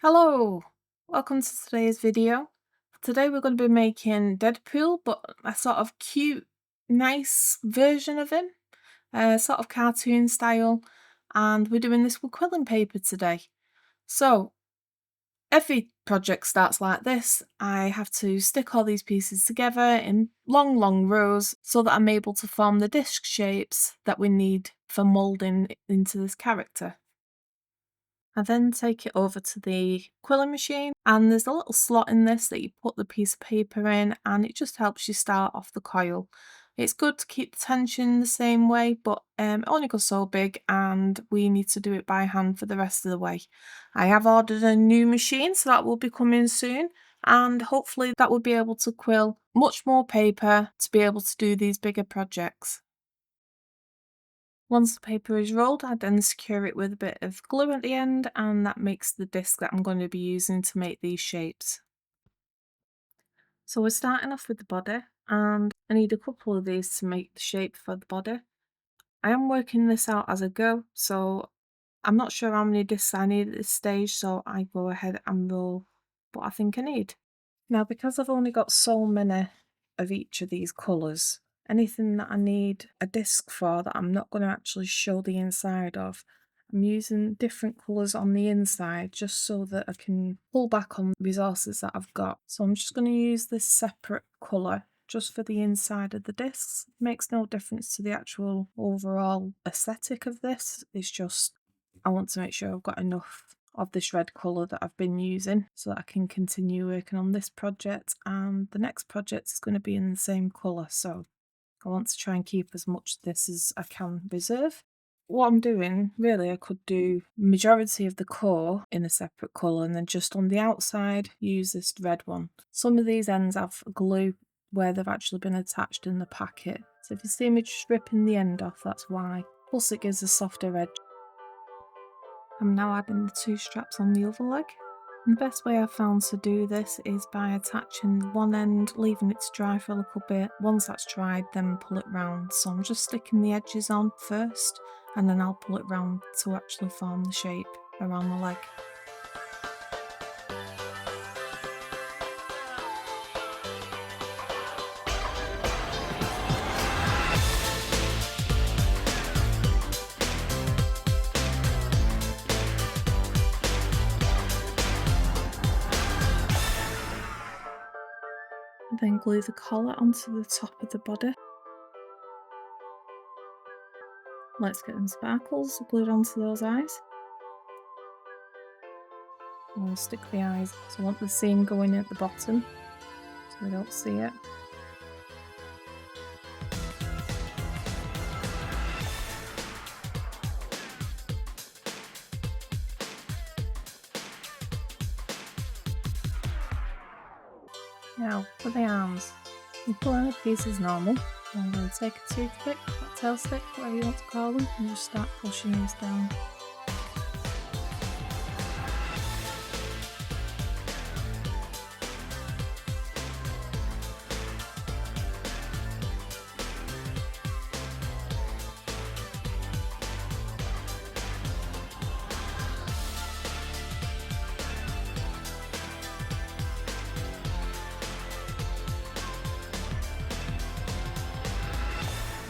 Hello, welcome to today's video. Today we're going to be making Deadpool, but a sort of cute, nice version of him, sort of cartoon style, and we're doing this with quilling paper today. So every project starts like this. I have to stick all these pieces together in long rows so that I'm able to form the disc shapes that we need for moulding into this character. I then take it over to the quilling machine, and there's a little slot in this that you put the piece of paper in, and it just helps you start off the coil. It's good to keep the tension the same way, but it only goes so big and we need to do it by hand for the rest of the way. I have ordered a new machine, so that will be coming soon, and hopefully that will be able to quill much more paper to be able to do these bigger projects. Once the paper is rolled, I then secure it with a bit of glue at the end, and that makes the disc that I'm going to be using to make these shapes. So we're starting off with the body, and I need a couple of these to make the shape for the body. I am working this out as I go, so I'm not sure how many discs I need at this stage, so I go ahead and roll what I think I need. Now, because I've only got so many of each of these colours, anything that I need a disc for that I'm not going to actually show the inside of, I'm using different colours on the inside just so that I can pull back on resources that I've got. So I'm just going to use this separate colour just for the inside of the discs. It makes no difference to the actual overall aesthetic of this. It's just I want to make sure I've got enough of this red colour that I've been using so that I can continue working on this project, and the next project is going to be in the same colour, so I want to try and keep as much of this as I can reserve. What I'm doing, really, I could do majority of the core in a separate colour and then just on the outside use this red one. Some of these ends have glue where they've actually been attached in the packet, so if you see me just ripping the end off, that's why. Plus it gives a softer edge. I'm now adding the two straps on the other leg. And the best way I've found to do this is by attaching one end, leaving it to dry for a little bit. Once that's dried, then pull it round. So I'm just sticking the edges on first, and then I'll pull it round to actually form the shape around the leg. Then glue the collar onto the top of the body. Let's get them sparkles glued onto those eyes. And we'll stick the eyes, so I want the seam going at the bottom so we don't see it. Now for the arms, you pull in the pieces normal. I'm going to take a toothpick, or tail stick, whatever you want to call them, and just start pushing these down.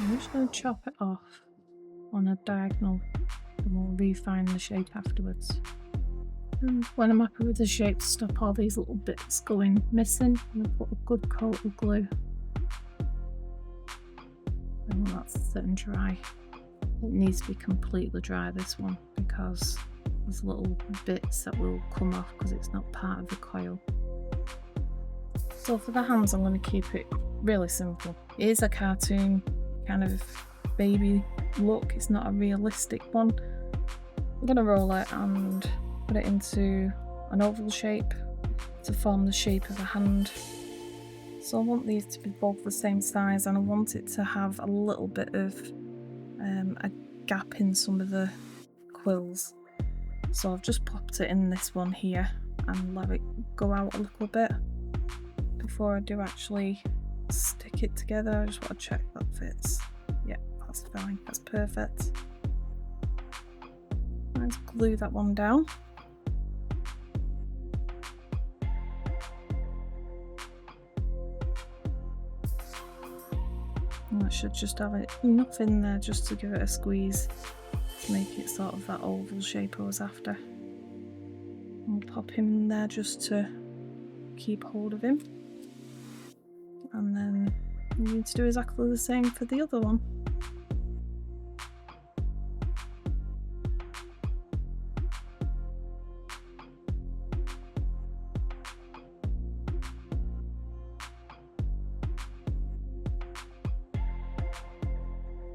I'm just going to chop it off on a diagonal and we'll refine the shape afterwards. And when I'm happy with the shape, to stop all these little bits going missing, I'm going to put a good coat of glue. And when that's set and dry, it needs to be completely dry, this one, because there's little bits that will come off because it's not part of the coil. So for the hands, I'm going to keep it really simple. It is a cartoon kind of baby look, it's not a realistic one. I'm going to roll it and put it into an oval shape to form the shape of a hand. So I want these to be both the same size, and I want it to have a little bit of a gap in some of the quills. So I've just popped it in this one here and let it go out a little bit before I do actually stick it together. I just want to check that fits. Yeah, that's fine, that's perfect. Let's glue that one down. And I should just have enough in there just to give it a squeeze to make it sort of that oval shape I was after. I'll pop him in there just to keep hold of him. And then you need to do exactly the same for the other one.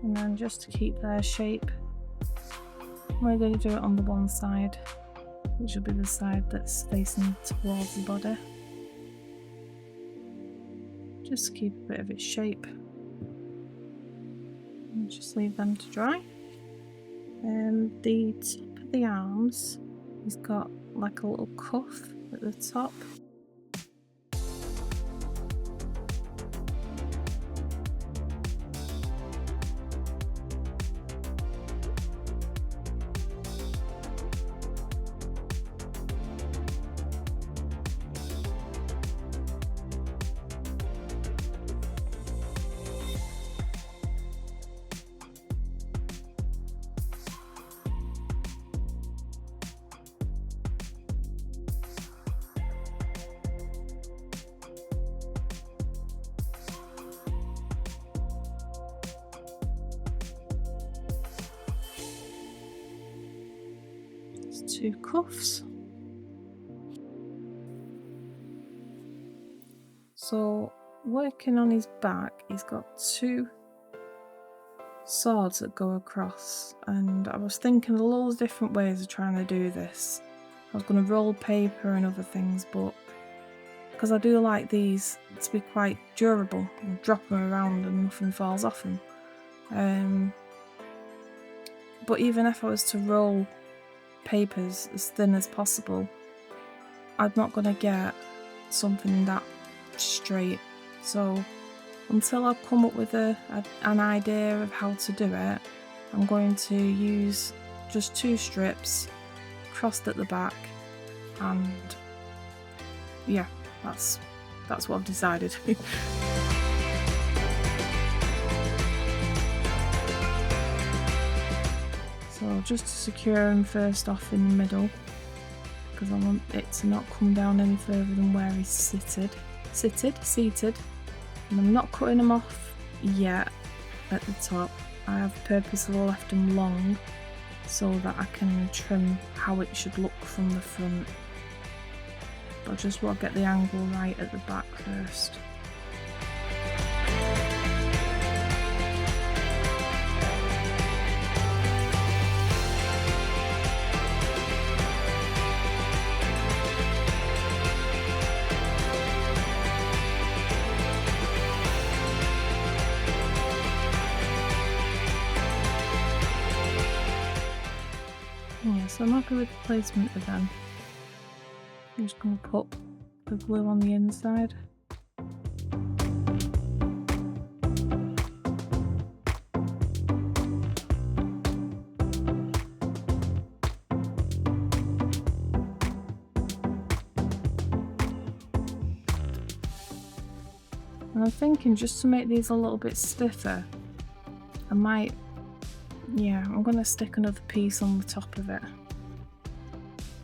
And then just to keep their shape, we're going to do it on the one side, which will be the side that's facing towards the body. Just to keep a bit of its shape. And just leave them to dry. The top of the arms, he's got like a little cuff at the top. Two cuffs. So working on his back, he's got two swords that go across, and I was thinking of loads of different ways of trying to do this. I was going to roll paper and other things, but because I do like these to be quite durable, and drop them around and nothing falls off them. But even if I was to roll papers as thin as possible, I'm not going to get something that straight. So until I've come up with an idea of how to do it, I'm going to use just two strips crossed at the back, and yeah, that's what I've decided. So just to secure him first off in the middle, because I want it to not come down any further than where he's seated. And I'm not cutting him off yet at the top. I have purposely left him long so that I can trim how it should look from the front. But I just want to get the angle right at the back first. Yeah, so I'm happy with the placement of them. I'm just going to put the glue on the inside. And I'm thinking, just to make these a little bit stiffer, I might, yeah, I'm going to stick another piece on the top of it.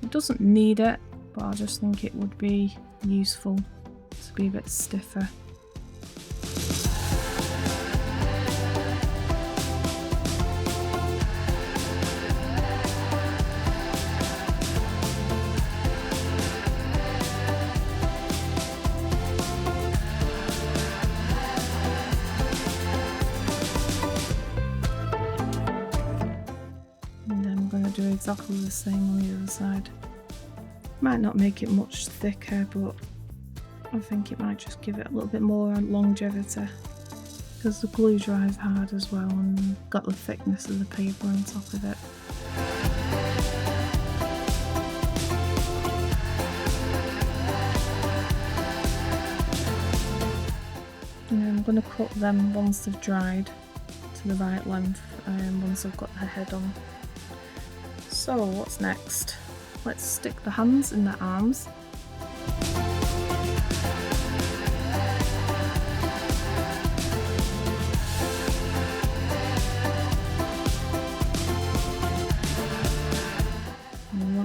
It doesn't need it, but I just think it would be useful to be a bit stiffer. Do exactly the same on the other side. Might not make it much thicker, but I think it might just give it a little bit more longevity, because the glue dries hard as well and got the thickness of the paper on top of it. And then I'm going to cut them once they've dried to the right length, once I've got the head on. So what's next? Let's stick the hands in the arms.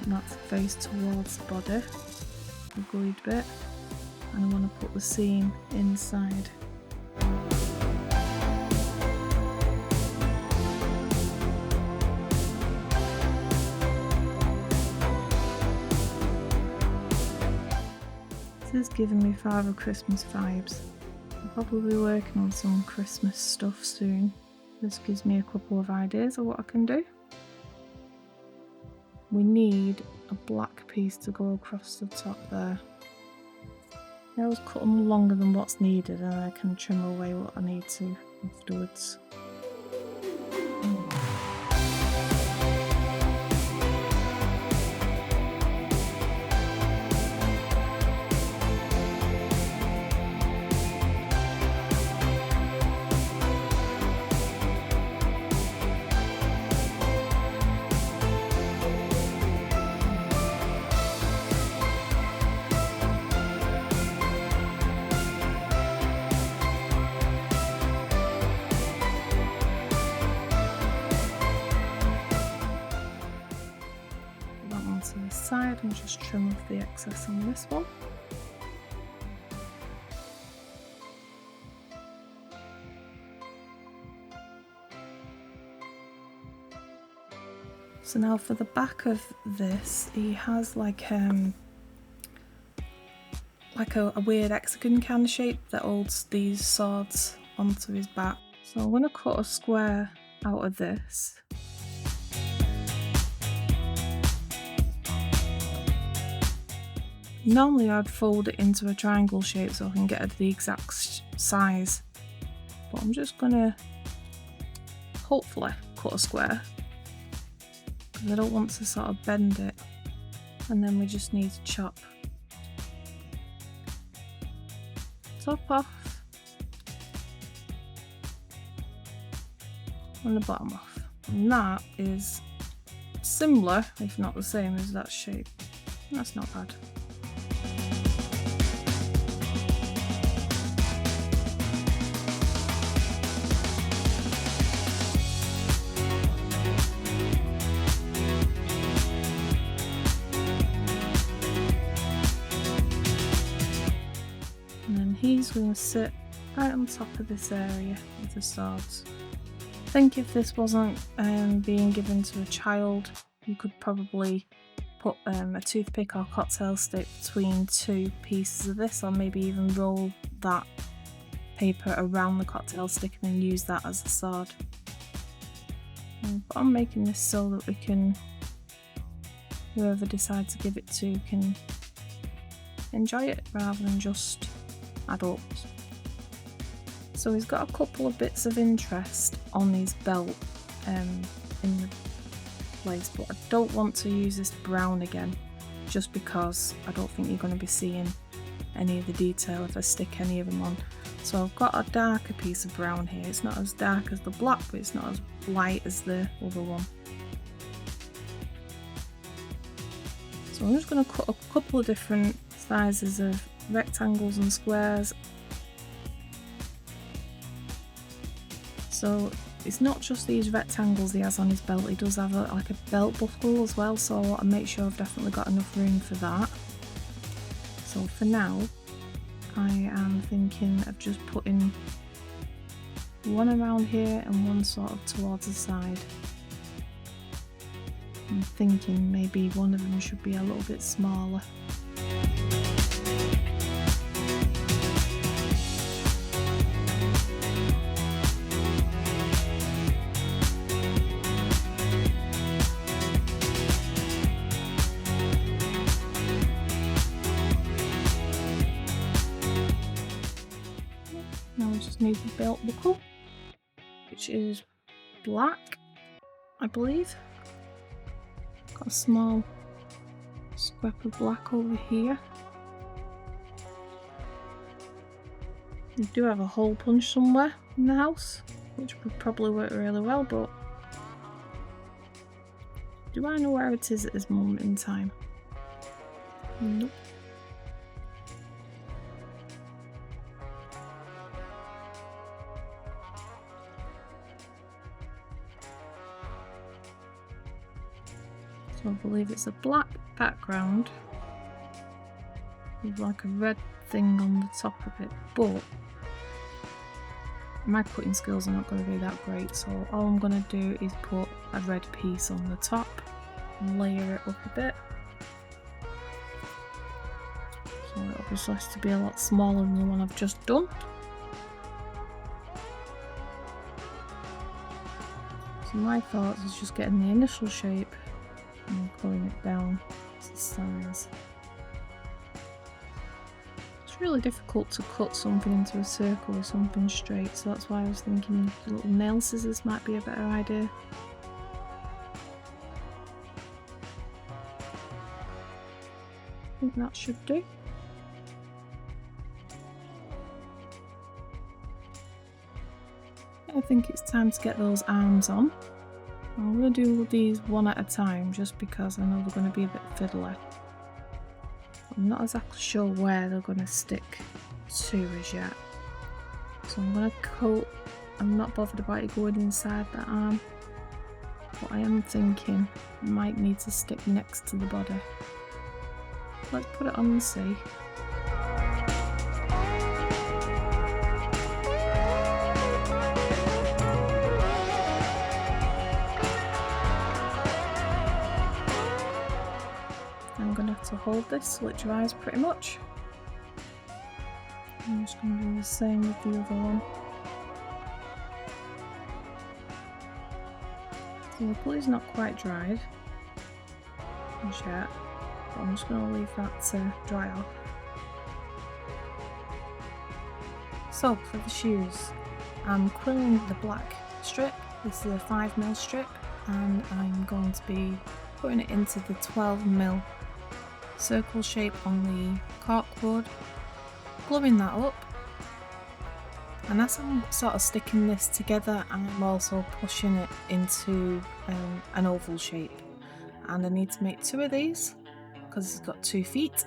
want that to face towards the body, the glued bit, and I want to put the seam inside. This is giving me Father Christmas vibes. I'll probably be working on some Christmas stuff soon. This gives me a couple of ideas of what I can do. We need a black piece to go across the top there. Now I'll cut them longer than what's needed and I can trim away what I need to afterwards. To the side and just trim off the excess on this one. So now for the back of this, he has like a weird hexagon kind of shape that holds these swords onto his back. So I'm going to cut a square out of this. Normally I'd fold it into a triangle shape so I can get the exact size, but I'm just gonna hopefully cut a square because I don't want to sort of bend it, and then we just need to chop top off and the bottom off, and that is similar if not the same as that shape. That's not bad. He's going to sit right on top of this area with the swords. I think if this wasn't being given to a child, you could probably put a toothpick or cocktail stick between two pieces of this, or maybe even roll that paper around the cocktail stick and then use that as a sword. But I'm making this so that we can, whoever decides to give it to can enjoy it rather than just adults. So he's got a couple of bits of interest on his belt in the place, but I don't want to use this brown again just because I don't think you're going to be seeing any of the detail if I stick any of them on. So I've got a darker piece of brown here. It's not as dark as the black, but it's not as light as the other one. So I'm just going to cut a couple of different sizes of rectangles and squares. So it's not just these rectangles he has on his belt, he does have like a belt buckle as well, so I want to make sure I've definitely got enough room for that. So for now I am thinking of just putting one around here and one sort of towards the side. I'm thinking maybe one of them should be a little bit smaller. Now we just need the belt buckle, which is black, I believe. Got a small scrap of black over here. We do have a hole punch somewhere in the house, which would probably work really well, but do I know where it is at this moment in time? Nope. So I believe it's a black background with like a red thing on the top of it, but my cutting skills are not going to be that great, so all I'm going to do is put a red piece on the top and layer it up a bit. So it obviously has to be a lot smaller than the one I've just done. So my thoughts is just getting the initial shape and pulling it down to the size. It's really difficult to cut something into a circle with something straight, so that's why I was thinking little nail scissors might be a better idea. I think that should do. I think it's time to get those arms on. I'm going to do these one at a time just because I know they're going to be a bit fiddly. I'm not exactly sure where they're going to stick to as yet. So I'm going to coat. I'm not bothered about it going inside the arm, but I am thinking it might need to stick next to the body. Let's put it on and see. I'm going to have to hold this till it dries pretty much. I'm just going to do the same with the other one. So the glue's not quite dried as yet, but I'm just going to leave that to dry off. So for the shoes, I'm quilling the black strip. This is a 5mm strip, and I'm going to be putting it into the 12mm circle shape on the corkboard, gluing that up, and as I'm sort of sticking this together, I'm also pushing it into an oval shape, and I need to make 2 of these because it's got 2 feet.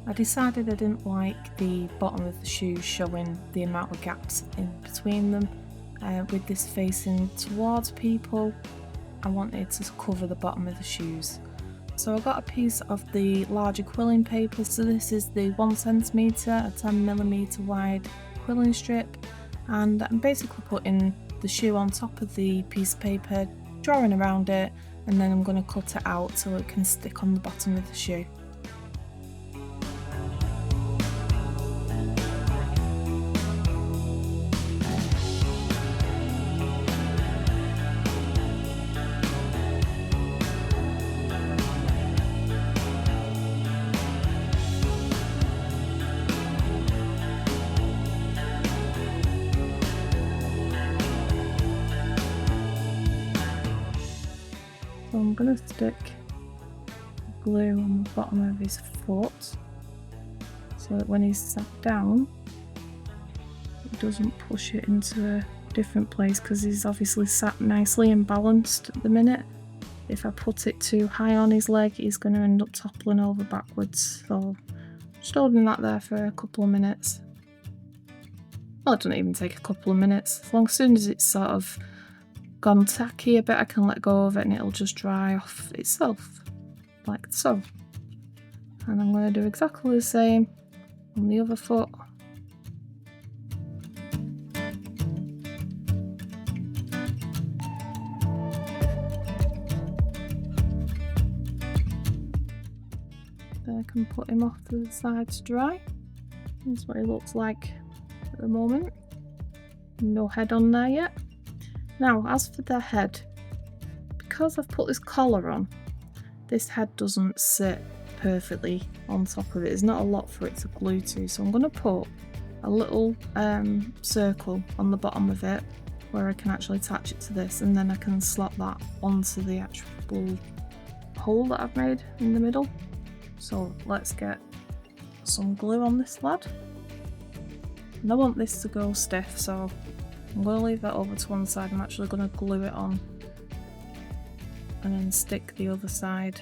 I decided I didn't like the bottom of the shoes showing the amount of gaps in between them. With this facing towards people, I wanted to cover the bottom of the shoes. So I got a piece of the larger quilling paper. So this is the 1cm, a 10mm wide quilling strip, and I'm basically putting the shoe on top of the piece of paper, drawing around it, and then I'm going to cut it out so it can stick on the bottom of the shoe. So I'm going to stick glue on the bottom of his foot so that when he's sat down it doesn't push it into a different place, because he's obviously sat nicely and balanced at the minute. If I put it too high on his leg, he's going to end up toppling over backwards. So just holding that there for a couple of minutes. Well, it doesn't even take a couple of minutes. As soon as it's sort of gone tacky a bit, I can let go of it and it'll just dry off itself, like so. And I'm going to do exactly the same on the other foot. Then I can put him off to the side to dry. That's what he looks like at the moment. No head on there yet. Now, as for the head, because I've put this collar on, this head doesn't sit perfectly on top of it. There's not a lot for it to glue to, so I'm going to put a little circle on the bottom of it where I can actually attach it to this, and then I can slot that onto the actual hole that I've made in the middle. So let's get some glue on this lad. And I want this to go stiff, so I'm going to leave that over to one side. I'm actually going to glue it on and then stick the other side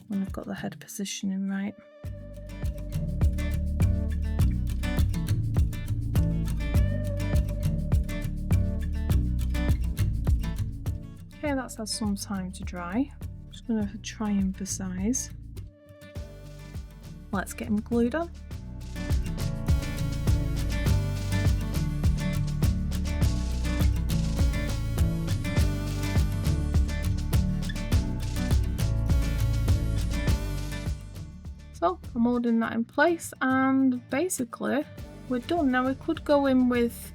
when I've got the head positioning right. Okay, that's had some time to dry. Just going to try and emphasize. Let's get him glued on. So I'm holding that in place, and basically we're done. Now we could go in with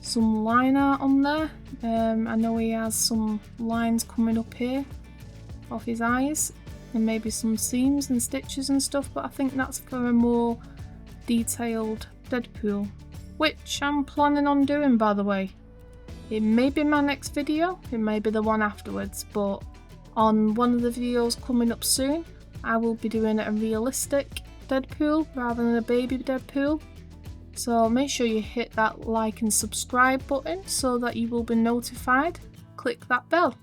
some line art on there. I know he has some lines coming up here off his eyes, and maybe some seams and stitches and stuff, but I think that's for a more detailed Deadpool, which I'm planning on doing, by the way. It may be my next video, it may be the one afterwards, but on one of the videos coming up soon I will be doing a realistic Deadpool rather than a baby Deadpool. So make sure you hit that like and subscribe button so that you will be notified. Click that bell.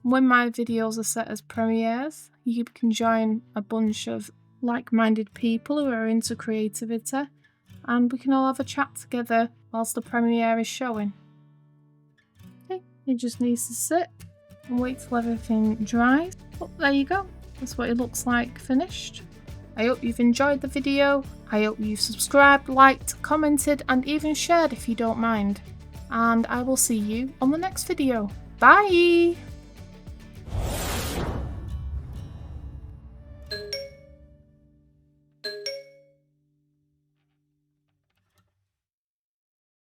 When my videos are set as premieres, you can join a bunch of like-minded people who are into creativity, and we can all have a chat together whilst the premiere is showing. Okay, it just needs to sit and wait till everything dries. But there you go. That's what it looks like finished. I hope you've enjoyed the video. I hope you've subscribed, liked, commented, and even shared if you don't mind. And I will see you on the next video. Bye!